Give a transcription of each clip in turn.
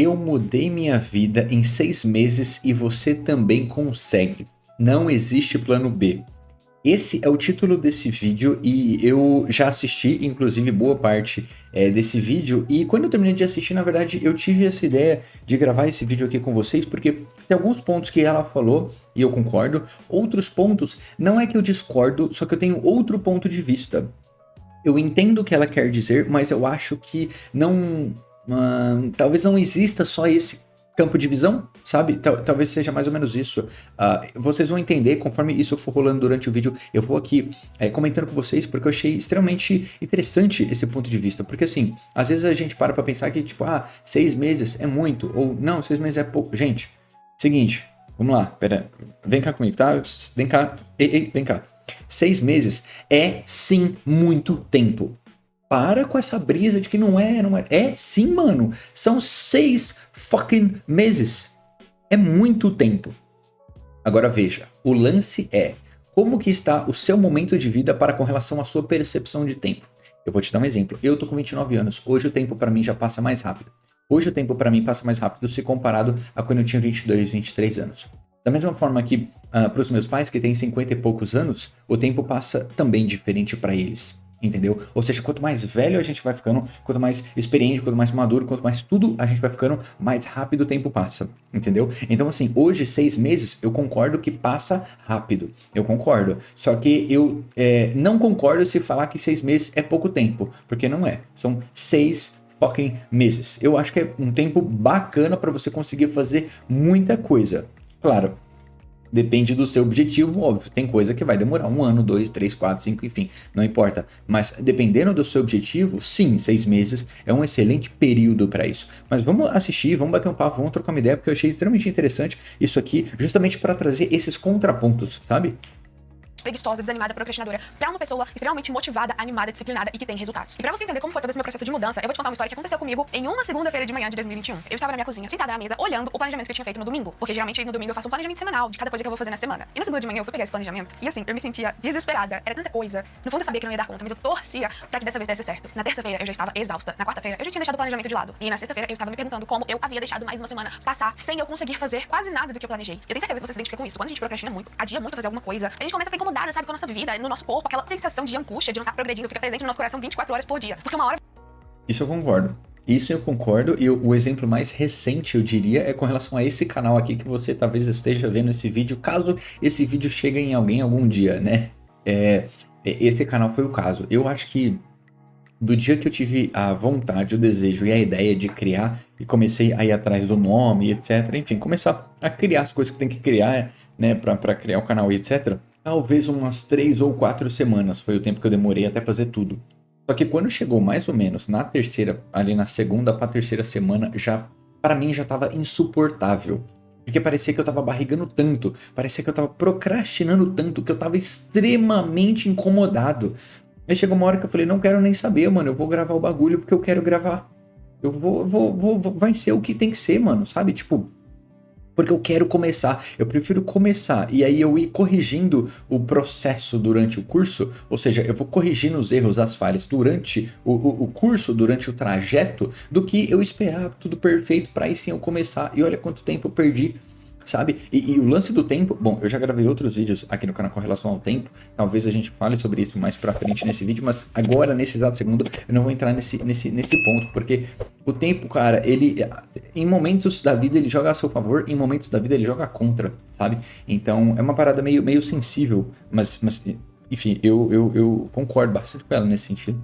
Eu mudei minha vida em 6 meses e você também consegue. Não existe plano B. Esse é o título desse vídeo e eu já assisti, inclusive, boa parte desse vídeo. E quando eu terminei de assistir, na verdade, eu tive essa ideia de gravar esse vídeo aqui com vocês, porque tem alguns pontos que ela falou e eu concordo. Outros pontos, não é que eu discordo, só que eu tenho outro ponto de vista. Eu entendo o que ela quer dizer, mas eu acho que não... talvez não exista só esse campo de visão, sabe? Talvez seja mais ou menos isso. Vocês vão entender conforme isso for rolando durante o vídeo. Eu vou aqui comentando com vocês, porque eu achei extremamente interessante esse ponto de vista. Porque assim, às vezes a gente para pra pensar que tipo, 6 meses é muito, ou não, 6 meses é pouco. Gente, seguinte, vamos lá, pera, vem cá comigo, tá? Vem cá, ei, vem cá. 6 meses é sim muito tempo. Para com essa brisa de que não é. É sim, mano. São 6 fucking meses. É muito tempo. Agora veja, o lance é como que está o seu momento de vida para com relação à sua percepção de tempo. Eu vou te dar um exemplo. Eu tô com 29 anos. Hoje o tempo para mim já passa mais rápido. Hoje o tempo para mim passa mais rápido se comparado a quando eu tinha 22, 23 anos. Da mesma forma que para os meus pais que têm 50 e poucos anos, o tempo passa também diferente para eles. Entendeu? Ou seja, quanto mais velho a gente vai ficando, quanto mais experiente, quanto mais maduro, quanto mais tudo a gente vai ficando, mais rápido o tempo passa. Entendeu? Então, assim, hoje, 6 meses, eu concordo que passa rápido. Eu concordo. Só que eu não concordo se falar que 6 meses é pouco tempo. Porque não é. São 6 fucking meses. Eu acho que é um tempo bacana para você conseguir fazer muita coisa. Claro. Depende do seu objetivo, óbvio. Tem coisa que vai demorar 1 ano, 2, 3, 4, 5, enfim, não importa. Mas dependendo do seu objetivo, sim, 6 meses é um excelente período para isso. Mas vamos assistir, vamos bater um papo, vamos trocar uma ideia, porque eu achei extremamente interessante isso aqui, justamente para trazer esses contrapontos, sabe? Preguiçosa, desanimada, procrastinadora, pra uma pessoa extremamente motivada, animada, disciplinada e que tem resultados. E pra você entender como foi todo esse meu processo de mudança, eu vou te contar uma história que aconteceu comigo em uma segunda-feira de manhã de 2021. Eu estava na minha cozinha, sentada na mesa, olhando o planejamento que eu tinha feito no domingo. Porque geralmente no domingo eu faço um planejamento semanal de cada coisa que eu vou fazer na semana. E na segunda de manhã eu fui pegar esse planejamento e assim, eu me sentia desesperada. Era tanta coisa. No fundo eu sabia que não ia dar conta, mas eu torcia pra que dessa vez desse certo. Na terça-feira eu já estava exausta. Na quarta-feira eu já tinha deixado o planejamento de lado. E na sexta-feira eu estava me perguntando como eu havia deixado mais uma semana passar sem eu conseguir fazer quase nada do que eu planejei. Eu tenho certeza que você se identifica com isso. Quando a gente procrastina muito, adia muito fazer alguma coisa, a gente começa a ficar incomodada, sabe, com a nossa vida, no nosso corpo, aquela sensação de angústia, de não estar progredindo, fica presente no nosso coração 24 horas por dia. Porque uma hora... Isso eu concordo. Isso eu concordo, e o exemplo mais recente, eu diria, é com relação a esse canal aqui que você talvez esteja vendo esse vídeo, caso esse vídeo chegue em alguém algum dia, né? Esse canal foi o caso. Eu acho que do dia que eu tive a vontade, o desejo e a ideia de criar, e comecei a ir atrás do nome, etc, enfim, começar a criar as coisas que tem que criar, né, pra criar o canal e etc, talvez umas 3 ou 4 semanas foi o tempo que eu demorei até fazer tudo. Só que quando chegou mais ou menos na terceira, ali na segunda pra terceira semana, já, pra mim já tava insuportável. Porque parecia que eu tava barrigando tanto, parecia que eu tava procrastinando tanto, que eu tava extremamente incomodado. Aí chegou uma hora que eu falei, não quero nem saber, mano, eu vou gravar o bagulho porque eu quero gravar. Eu vai ser o que tem que ser, mano, sabe? Tipo... porque eu quero começar, eu prefiro começar e aí eu ir corrigindo o processo durante o curso, ou seja, eu vou corrigindo os erros, as falhas durante o curso, durante o trajeto, do que eu esperar tudo perfeito para aí sim eu começar. E olha quanto tempo eu perdi, sabe? E o lance do tempo, bom, eu já gravei outros vídeos aqui no canal com relação ao tempo, talvez a gente fale sobre isso mais pra frente nesse vídeo, mas agora, nesse exato segundo, eu não vou entrar nesse ponto, porque o tempo, cara, ele, em momentos da vida ele joga a seu favor, em momentos da vida ele joga contra, sabe? Então, é uma parada meio sensível, mas enfim, eu concordo bastante com ela nesse sentido.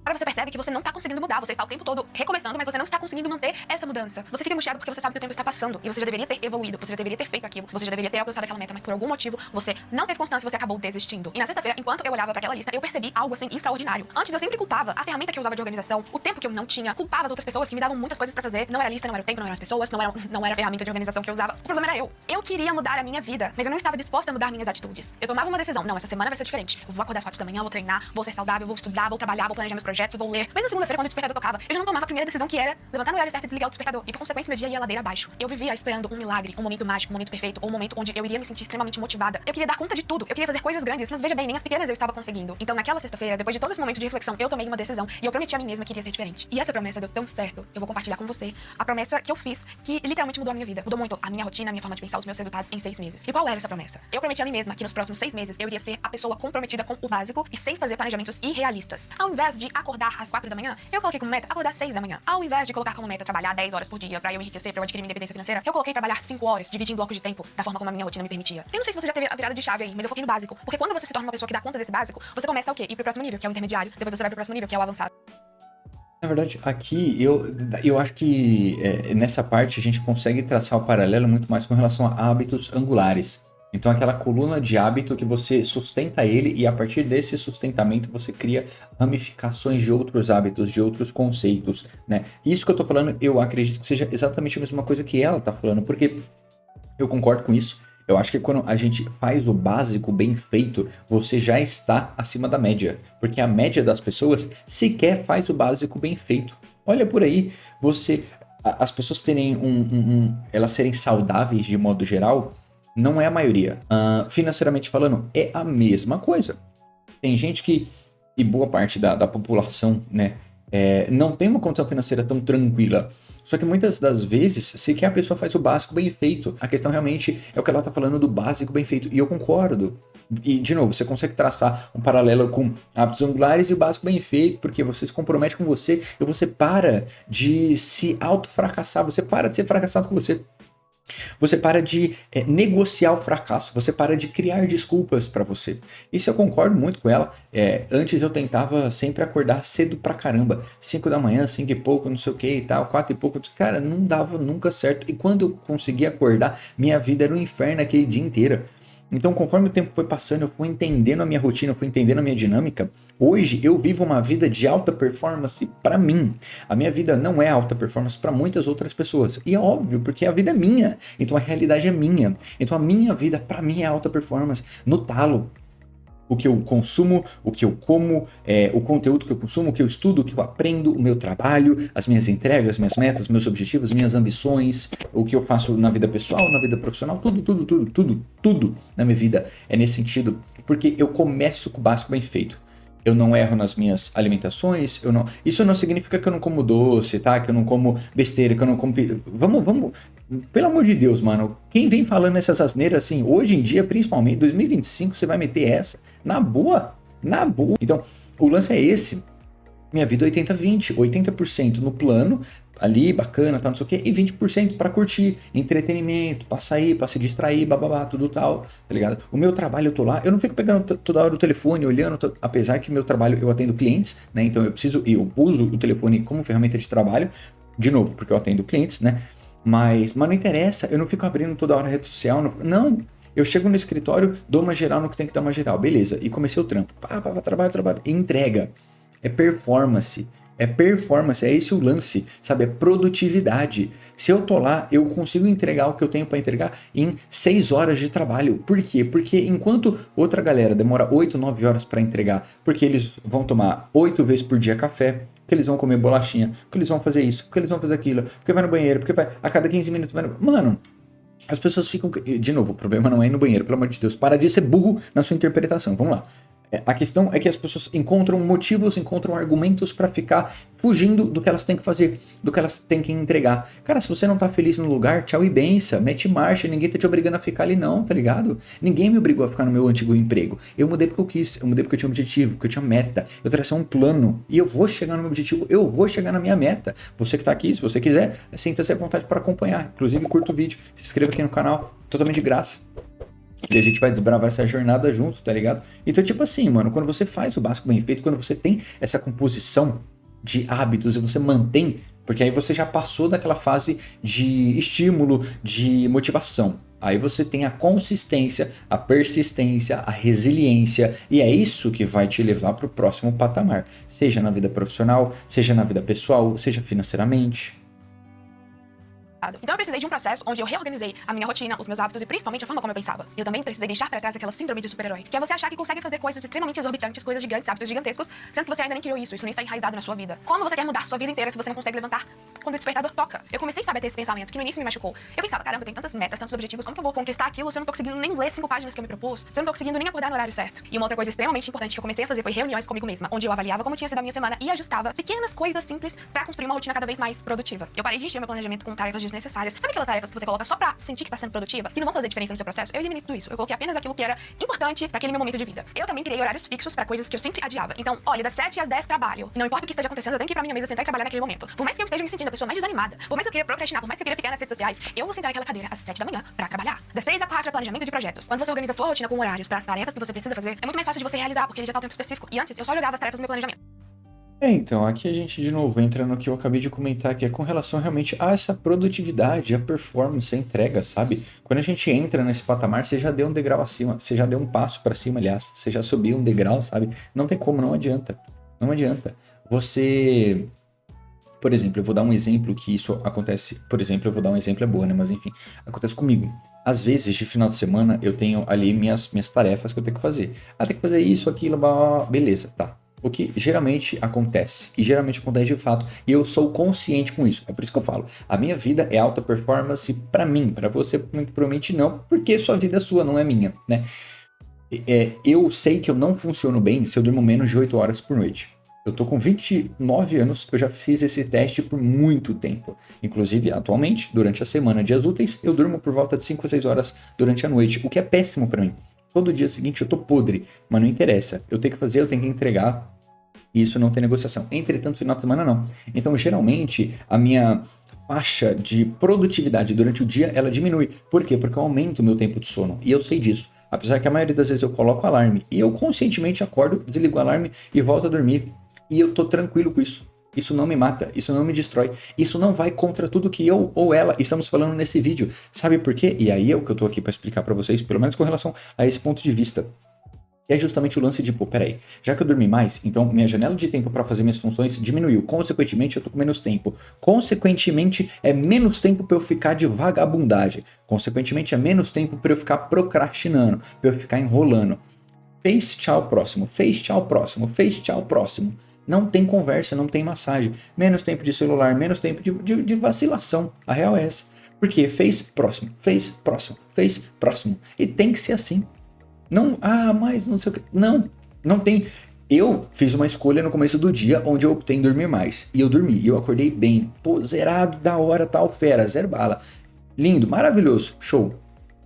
Agora você percebe que você não tá conseguindo mudar, você está o tempo todo recomeçando, mas você não está conseguindo manter essa mudança. Você fica angustiado porque você sabe que o tempo está passando e você já deveria ter evoluído, você já deveria ter feito aquilo, você já deveria ter alcançado aquela meta, mas por algum motivo você não teve constância e você acabou desistindo. E na sexta-feira, enquanto eu olhava para aquela lista, eu percebi algo assim extraordinário. Antes eu sempre culpava a ferramenta que eu usava de organização, o tempo que eu não tinha, culpava as outras pessoas que me davam muitas coisas para fazer. Não era a lista, não era o tempo, não eram as pessoas, não era a ferramenta de organização que eu usava. O problema era eu. Eu queria mudar a minha vida, mas eu não estava disposta a mudar minhas atitudes. Eu tomava uma decisão, não, essa semana vai ser diferente. Eu vou acordar às 4 da manhã, vou treinar, vou ser saudável, vou estudar, vou trabalhar, vou planejar meus projetos. projetos, vou ler. Mas na segunda-feira, quando o despertador tocava, eu já não tomava a primeira decisão, que era levantar no horário certo e desligar o despertador. E por consequência, meu dia ia ladeira abaixo. Eu vivia esperando um milagre, um momento mágico, um momento perfeito, ou um momento onde eu iria me sentir extremamente motivada. Eu queria dar conta de tudo, eu queria fazer coisas grandes, mas veja bem, nem as pequenas eu estava conseguindo. Então naquela sexta-feira, depois de todo esse momento de reflexão, eu tomei uma decisão e eu prometi a mim mesma que iria ser diferente. E essa promessa deu tão certo, eu vou compartilhar com você a promessa que eu fiz, que literalmente mudou a minha vida. Mudou muito a minha rotina, a minha forma de pensar, os meus resultados em 6 meses. E qual era essa promessa? Eu prometi a mim mesma que nos próximos 6 meses eu iria ser a pessoa comprometida com o básico e sem fazer planejamentos irrealistas. Ao invés de acordar às 4 da manhã, eu coloquei como meta acordar às 6 da manhã. Ao invés de colocar como meta trabalhar 10 horas por dia pra eu enriquecer, pra eu adquirir minha independência financeira, eu coloquei trabalhar 5 horas, dividir em blocos de tempo, da forma como a minha rotina me permitia. Eu não sei se você já teve a virada de chave aí, mas eu foquei no básico. Porque quando você se torna uma pessoa que dá conta desse básico, você começa o quê? Ir pro próximo nível, que é o intermediário, depois você vai pro próximo nível, que é o avançado. Na verdade, aqui eu acho que nessa parte a gente consegue traçar o paralelo muito mais com relação a hábitos angulares. Então, aquela coluna de hábito que você sustenta ele e a partir desse sustentamento você cria ramificações de outros hábitos, de outros conceitos, né? Isso que eu tô falando, eu acredito que seja exatamente a mesma coisa que ela tá falando, porque eu concordo com isso. Eu acho que quando a gente faz o básico bem feito, você já está acima da média. Porque a média das pessoas sequer faz o básico bem feito. Olha por aí, as pessoas terem elas serem saudáveis de modo geral, não é a maioria. Financeiramente falando, é a mesma coisa. Tem gente que, e boa parte da população, né, não tem uma condição financeira tão tranquila. Só que muitas das vezes, sequer a pessoa faz o básico bem feito. A questão realmente é o que ela tá falando do básico bem feito. E eu concordo. E, de novo, você consegue traçar um paralelo com hábitos angulares e o básico bem feito, porque você se compromete com você e você para de se auto-fracassar, você para de ser fracassado com você. Você para de negociar o fracasso, você para de criar desculpas para você. Isso eu concordo muito com ela. Antes eu tentava sempre acordar cedo pra caramba, 5 da manhã, 5 e pouco, não sei o que e tal, 4 e pouco. Cara, não dava nunca certo. E quando eu conseguia acordar, minha vida era um inferno aquele dia inteiro. Então, conforme o tempo foi passando, eu fui entendendo a minha rotina, eu fui entendendo a minha dinâmica. Hoje, eu vivo uma vida de alta performance para mim. A minha vida não é alta performance para muitas outras pessoas. E é óbvio, porque a vida é minha. Então, a realidade é minha. Então, a minha vida, para mim, é alta performance. No talo. O que eu consumo, o que eu como, o conteúdo que eu consumo, o que eu estudo, o que eu aprendo, o meu trabalho, as minhas entregas, minhas metas, meus objetivos, minhas ambições, o que eu faço na vida pessoal, na vida profissional, tudo na minha vida é nesse sentido, porque eu começo com o básico bem feito. Eu não erro nas minhas alimentações, isso não significa que eu não como doce, tá? Que eu não como besteira, que eu não como... Vamos... Pelo amor de Deus, mano. Quem vem falando essas asneiras assim, hoje em dia, principalmente, 2025, você vai meter essa. Na boa. Na boa. Então, o lance é esse. Minha vida é 80-20. 80% no plano, ali, bacana, tal, não sei o quê, e 20% pra curtir, entretenimento, pra sair, pra se distrair, bababá, tudo tal, tá ligado? O meu trabalho, eu tô lá, eu não fico pegando toda hora o telefone, olhando, apesar que meu trabalho, eu atendo clientes, né? Então eu uso o telefone como ferramenta de trabalho, de novo, porque eu atendo clientes, né? Mas não interessa, eu não fico abrindo toda hora a rede social, não. Eu chego no escritório, dou uma geral no que tem que dar uma geral, beleza, e comecei o trampo, trabalho, e entrega, é performance, é esse o lance, sabe, é produtividade. Se eu tô lá, eu consigo entregar o que eu tenho para entregar em 6 horas de trabalho. Por quê? Porque enquanto outra galera demora 8, 9 horas para entregar, porque eles vão tomar 8 vezes por dia café, porque eles vão comer bolachinha, porque eles vão fazer isso, porque eles vão fazer aquilo, porque vai no banheiro, porque vai a cada 15 minutos vai no... Mano, as pessoas ficam... De novo, o problema não é ir no banheiro, pelo amor de Deus. Para de ser burro na sua interpretação. Vamos lá. A questão é que as pessoas encontram motivos, encontram argumentos pra ficar fugindo do que elas têm que fazer, do que elas têm que entregar. Cara, se você não tá feliz no lugar, tchau e benção, mete marcha, ninguém tá te obrigando a ficar ali não, tá ligado? Ninguém me obrigou a ficar no meu antigo emprego. Eu mudei porque eu quis, eu mudei porque eu tinha um objetivo, porque eu tinha meta, eu tracei um plano e eu vou chegar no meu objetivo, eu vou chegar na minha meta. Você que tá aqui, se você quiser, sinta-se à vontade para acompanhar. Inclusive, curta o vídeo, se inscreva aqui no canal, totalmente de graça. E a gente vai desbravar essa jornada junto, tá ligado? Então, tipo assim, mano, quando você faz o básico bem feito, quando você tem essa composição de hábitos e você mantém, porque aí você já passou daquela fase de estímulo, de motivação. Aí você tem a consistência, a persistência, a resiliência, e é isso que vai te levar para o próximo patamar. Seja na vida profissional, seja na vida pessoal, seja financeiramente. Então eu precisei de um processo onde eu reorganizei a minha rotina, os meus hábitos e principalmente a forma como eu pensava. E eu também precisei deixar pra trás aquela síndrome de super-herói, que é você achar que consegue fazer coisas extremamente exorbitantes, coisas gigantes, hábitos gigantescos, sendo que você ainda nem criou isso nem está enraizado na sua vida. Como você quer mudar sua vida inteira se você não consegue levantar quando o despertador toca? Eu comecei, sabe, a ter esse pensamento que no início me machucou. Eu pensava, caramba, eu tenho tantas metas, tantos objetivos, como que eu vou conquistar aquilo se eu não tô conseguindo nem ler 5 páginas que eu me propus? Se eu não tô conseguindo nem acordar no horário certo? E uma outra coisa extremamente importante que eu comecei a fazer foi reuniões comigo mesma, onde eu avaliava como tinha sido a minha semana e ajustava pequenas coisas simples pra construir uma rotina cada vez mais produtiva. Eu parei de encher meu planejamento com tarefas desnecessárias. Sabe aquelas tarefas que você coloca só pra sentir que tá sendo produtiva, que não vão fazer diferença no seu processo? Eu eliminei tudo isso. Eu coloquei apenas aquilo que era importante pra aquele meu momento de vida. Eu também criei horários fixos pra coisas que eu sempre adiava. Então, olha, das 7 às 10 trabalho. Não importa o que esteja acontecendo, eu tenho que ir pra minha mesa, sentar e trabalhar naquele momento. Por mais que eu esteja me sentindo a pessoa mais desanimada, por mais que eu queira procrastinar, por mais que eu queira ficar nas redes sociais, eu vou sentar naquela cadeira às 7 da manhã pra trabalhar. Das 3 a 4 é planejamento de projetos. Quando você organiza a sua rotina com horários para as tarefas que você precisa fazer, é muito mais fácil de você realizar, porque ele já tá o tempo específico. E antes, eu só jogava as tarefas no meu planejamento. Então, aqui a gente de novo entra no que eu acabei de comentar, que é com relação realmente a essa produtividade, a performance, a entrega, sabe? Quando a gente entra nesse patamar, você já deu um degrau acima, você já deu um passo para cima, aliás, você já subiu um degrau, sabe? Não tem como, não adianta. Não adianta. Você... Por exemplo, eu vou dar um exemplo que isso acontece... Por exemplo, eu vou dar um exemplo, é boa, né? Mas enfim, acontece comigo. Às vezes, de final de semana, eu tenho ali minhas tarefas que eu tenho que fazer. Ah, tem que fazer isso, aquilo, blá, blá, blá. Beleza, tá. O que geralmente acontece, e geralmente acontece de fato, e eu sou consciente com isso. É por isso que eu falo, a minha vida é alta performance pra mim, pra você muito provavelmente não, porque sua vida é sua, não é minha, né? Eu sei que eu não funciono bem se eu durmo menos de 8 horas por noite. Eu tô com 29 anos, eu já fiz esse teste por muito tempo. Inclusive, atualmente, durante a semana, dias úteis, eu durmo por volta de 5 ou 6 horas durante a noite, o que é péssimo pra mim. Todo dia seguinte eu tô podre, mas não interessa. Eu tenho que fazer, eu tenho que entregar. E isso não tem negociação. Entretanto, final de semana não. Então, geralmente, a minha faixa de produtividade durante o dia, ela diminui. Por quê? Porque eu aumento o meu tempo de sono. E eu sei disso. Apesar que a maioria das vezes eu coloco alarme. E eu conscientemente acordo, desligo o alarme e volto a dormir. E eu tô tranquilo com isso. Isso não me mata, isso não me destrói, isso não vai contra tudo que eu ou ela estamos falando nesse vídeo. Sabe por quê? E aí é o que eu tô aqui para explicar para vocês, pelo menos com relação a esse ponto de vista. E é justamente o lance de, pô, peraí, já que eu dormi mais, então minha janela de tempo para fazer minhas funções diminuiu. Consequentemente, eu tô com menos tempo. Consequentemente, é menos tempo para eu ficar de vagabundagem. Consequentemente, é menos tempo para eu ficar procrastinando, para eu ficar enrolando. Fez tchau próximo, fez tchau próximo, fez tchau próximo. Não tem conversa, não tem massagem. Menos tempo de celular, menos tempo de vacilação. A real é essa. Porque fez próximo, fez próximo, fez próximo. E tem que ser assim. Não, mas não sei o que. Não tem. Eu fiz uma escolha no começo do dia onde eu optei em dormir mais. E eu dormi, e eu acordei bem. Pô, zerado, da hora, tal, fera, zero bala. Lindo, maravilhoso, show.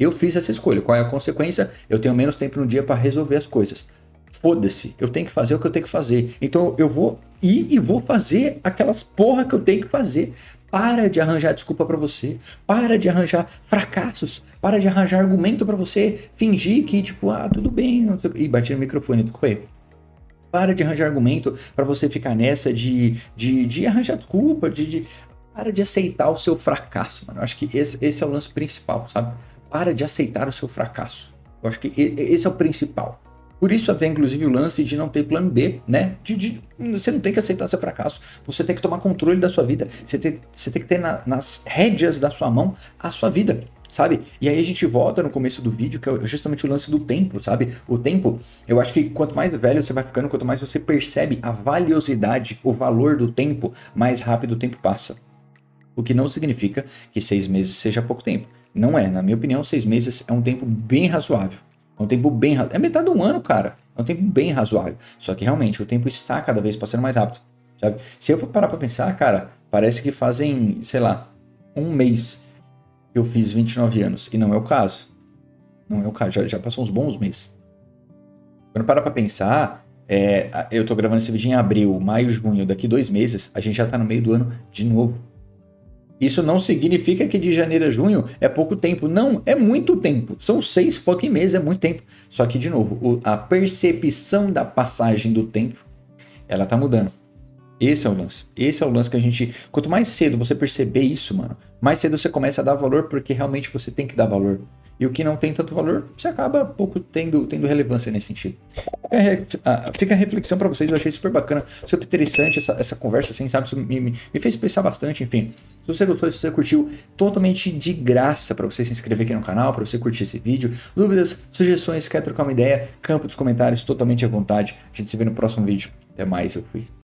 Eu fiz essa escolha. Qual é a consequência? Eu tenho menos tempo no dia para resolver as coisas. Foda-se, eu tenho que fazer o que eu tenho que fazer. Então eu vou ir e vou fazer aquelas porra que eu tenho que fazer. Para de arranjar desculpa pra você. Para de arranjar fracassos. Para de arranjar argumento pra você fingir que, tipo, tudo bem. Não sei... Ih, bati no microfone, desculpa aí. Para de arranjar argumento pra você ficar nessa de arranjar desculpa, Para de aceitar o seu fracasso, mano. Eu acho que esse é o lance principal, sabe? Para de aceitar o seu fracasso. Eu acho que esse é o principal. Por isso até, inclusive, o lance de não ter plano B, né? Você não tem que aceitar seu fracasso. Você tem que tomar controle da sua vida. Você tem que ter nas rédeas da sua mão a sua vida, sabe? E aí a gente volta no começo do vídeo, que é justamente o lance do tempo, sabe? O tempo, eu acho que quanto mais velho você vai ficando, quanto mais você percebe a valiosidade, o valor do tempo, mais rápido o tempo passa. O que não significa que 6 meses seja pouco tempo. Não é. Na minha opinião, 6 meses é um tempo bem razoável. É um tempo bem... É metade do ano, cara. É um tempo bem razoável. Só que realmente o tempo está cada vez passando mais rápido, sabe? Se eu for parar pra pensar, cara, parece que fazem, sei lá, um mês que eu fiz 29 anos. E não é o caso. Não é o caso. Já passou uns bons meses. Quando parar pra pensar, eu tô gravando esse vídeo em abril, maio, junho. Daqui 2 meses, a gente já tá no meio do ano de novo. Isso não significa que de janeiro a junho é pouco tempo. Não, é muito tempo. São 6 fucking meses, é muito tempo. Só que, de novo, a percepção da passagem do tempo, ela tá mudando. Esse é o lance. Esse é o lance que a gente... Quanto mais cedo você perceber isso, mano, mais cedo você começa a dar valor, porque realmente você tem que dar valor. e o que não tem tanto valor, você acaba pouco tendo relevância nesse sentido. Fica a reflexão para vocês, eu achei super bacana, super interessante essa conversa, assim, sabe? Isso me fez pensar bastante, enfim. Se você gostou, se você curtiu, totalmente de graça para você se inscrever aqui no canal, para você curtir esse vídeo. Dúvidas, sugestões, quer trocar uma ideia, campo dos comentários, totalmente à vontade. A gente se vê no próximo vídeo. Até mais, eu fui.